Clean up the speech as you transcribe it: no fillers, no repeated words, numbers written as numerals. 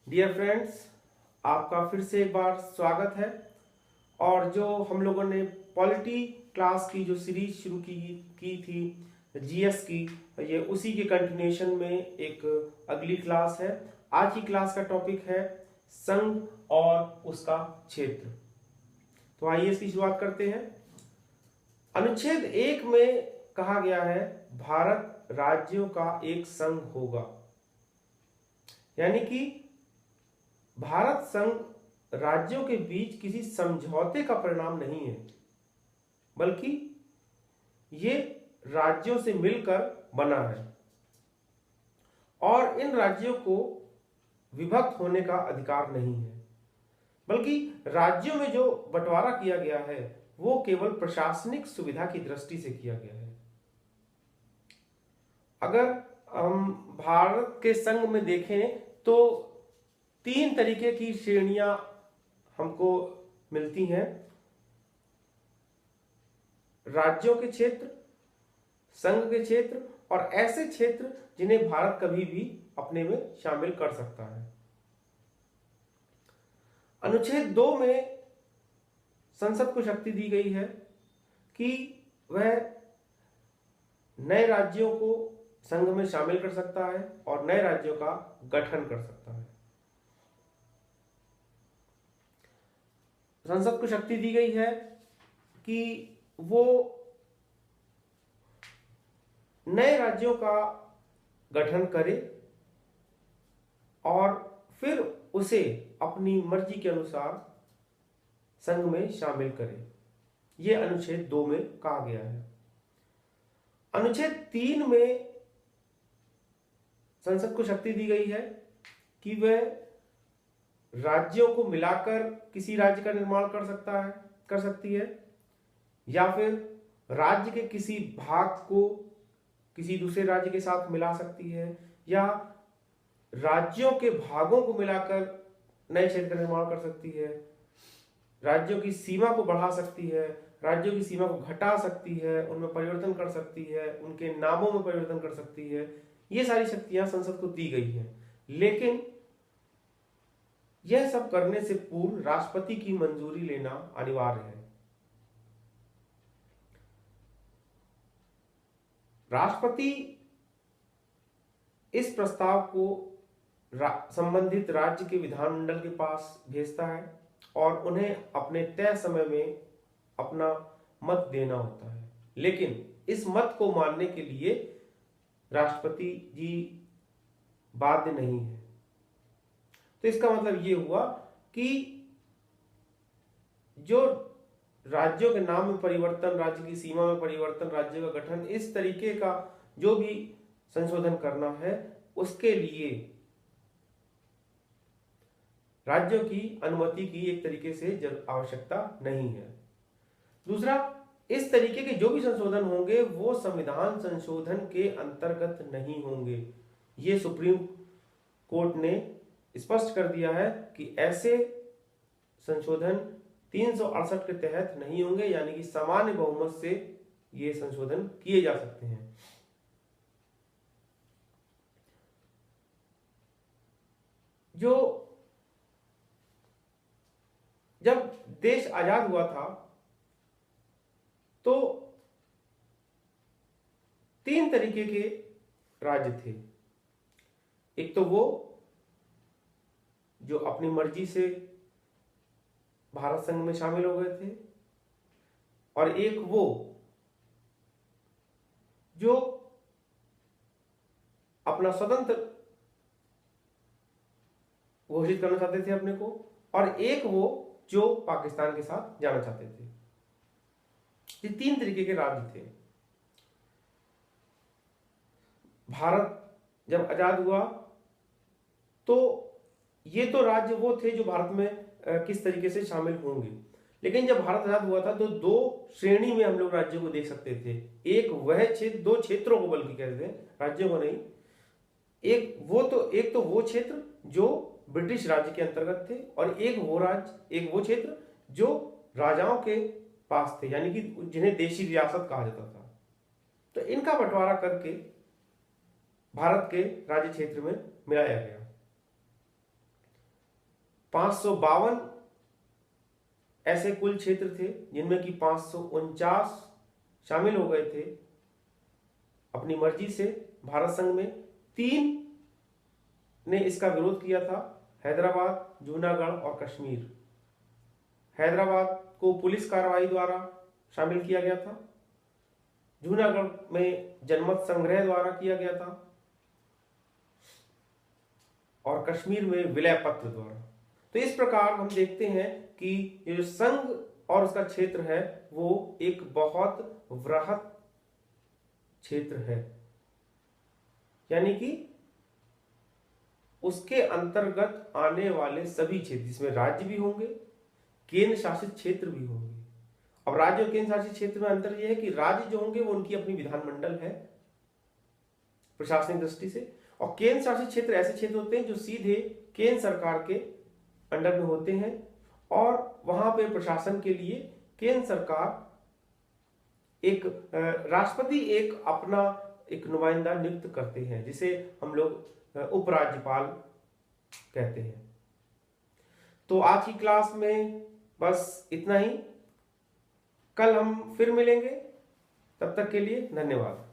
Dear friends, आपका फिर से एक बार स्वागत है। और जो हम लोगों ने पॉलिटी क्लास की जो सीरीज शुरू की थी जीएस की, ये उसी के कंटिन्यूएशन में एक अगली क्लास है। आज की क्लास का टॉपिक है संघ और उसका क्षेत्र। तो आइए इसकी शुरुआत करते हैं। अनुच्छेद 1 में कहा गया है भारत राज्यों का एक संघ होगा, यानी कि भारत संघ राज्यों के बीच किसी समझौते का परिणाम नहीं है, बल्कि ये राज्यों से मिलकर बना है और इन राज्यों को विभक्त होने का अधिकार नहीं है। बल्कि राज्यों में जो बंटवारा किया गया है वो केवल प्रशासनिक सुविधा की दृष्टि से किया गया है। अगर हम भारत के संघ में देखें तो 3 तरीके की श्रेणियां हमको मिलती हैं: राज्यों के क्षेत्र, संघ के क्षेत्र और ऐसे क्षेत्र जिन्हें भारत कभी भी अपने में शामिल कर सकता है। अनुच्छेद 2 में संसद को शक्ति दी गई है कि वह नए राज्यों को संघ में शामिल कर सकता है और नए राज्यों का गठन कर सकता है। संसद को शक्ति दी गई है कि वो नए राज्यों का गठन करे और फिर उसे अपनी मर्जी के अनुसार संघ में शामिल करे। यह अनुच्छेद 2 में कहा गया है। अनुच्छेद 3 में संसद को शक्ति दी गई है कि वह राज्यों को मिलाकर किसी राज्य का निर्माण कर सकती है, या फिर राज्य के किसी भाग को किसी दूसरे राज्य के साथ मिला सकती है, या राज्यों के भागों को मिलाकर नए क्षेत्र का निर्माण कर सकती है, राज्यों की सीमा को बढ़ा सकती है, राज्यों की सीमा को घटा सकती है, उनमें परिवर्तन कर सकती है, उनके नामों में परिवर्तन कर सकती है। ये सारी शक्तियां संसद को दी गई हैं, लेकिन यह सब करने से पूर्व राष्ट्रपति की मंजूरी लेना अनिवार्य है। राष्ट्रपति इस प्रस्ताव को संबंधित राज्य के विधानमंडल के पास भेजता है और उन्हें अपने तय समय में अपना मत देना होता है, लेकिन इस मत को मानने के लिए राष्ट्रपति जी बाध्य नहीं है। तो इसका मतलब ये हुआ कि जो राज्यों के नाम में परिवर्तन, राज्य की सीमा में परिवर्तन, राज्य का गठन, इस तरीके का जो भी संशोधन करना है उसके लिए राज्यों की अनुमति की एक तरीके से आवश्यकता नहीं है। दूसरा, इस तरीके के जो भी संशोधन होंगे वो संविधान संशोधन के अंतर्गत नहीं होंगे। ये सुप्रीम कोर्ट ने स्पष्ट कर दिया है कि ऐसे संशोधन 368 के तहत नहीं होंगे, यानी कि सामान्य बहुमत से ये संशोधन किए जा सकते हैं। जब देश आजाद हुआ था तो 3 तरीके के राज्य थे। एक तो वो जो अपनी मर्जी से भारत संघ में शामिल हो गए थे, और एक वो जो अपना स्वतंत्र घोषित करना चाहते थे अपने को, और एक वो जो पाकिस्तान के साथ जाना चाहते थे। ये 3 तरीके के राज्य थे। भारत जब आजाद हुआ तो ये तो राज्य वो थे जो भारत में किस तरीके से शामिल होंगे, लेकिन जब भारत आजाद हुआ था तो 2 श्रेणी में हम लोग राज्यों को देख सकते थे। एक वह क्षेत्र, 2 क्षेत्रों को बल्कि कहते हैं, राज्यों को नहीं। एक तो वो क्षेत्र जो ब्रिटिश राज्य के अंतर्गत थे, और एक वो क्षेत्र जो राजाओं के पास थे, यानी कि जिन्हें देशी रियासत कहा जाता था। तो इनका बंटवारा करके भारत के राज्य क्षेत्र में मिलाया गया। 552 ऐसे कुल क्षेत्र थे जिनमें कि 549 शामिल हो गए थे अपनी मर्जी से भारत संघ में। 3 ने इसका विरोध किया था, हैदराबाद, जूनागढ़ और कश्मीर। हैदराबाद को पुलिस कार्रवाई द्वारा शामिल किया गया था, जूनागढ़ में जनमत संग्रह द्वारा किया गया था और कश्मीर में विलय पत्र द्वारा। तो इस प्रकार हम देखते हैं कि ये जो संघ और उसका क्षेत्र है वो एक बहुत वृहत क्षेत्र है, यानी कि उसके अंतर्गत आने वाले सभी क्षेत्र, जिसमें राज्य भी होंगे, केंद्र शासित क्षेत्र भी होंगे। अब राज्य और केंद्र शासित क्षेत्र में अंतर यह है कि राज्य जो होंगे वो उनकी अपनी विधानमंडल है प्रशासनिक दृष्टि से, और केंद्र शासित क्षेत्र ऐसे क्षेत्र होते हैं जो सीधे केंद्र सरकार के अंडर में होते हैं और वहां पे प्रशासन के लिए केंद्र सरकार एक राष्ट्रपति एक अपना एक नुमाइंदा नियुक्त करते हैं, जिसे हम लोग उपराज्यपाल कहते हैं। तो आज की क्लास में बस इतना ही। कल हम फिर मिलेंगे, तब तक के लिए धन्यवाद।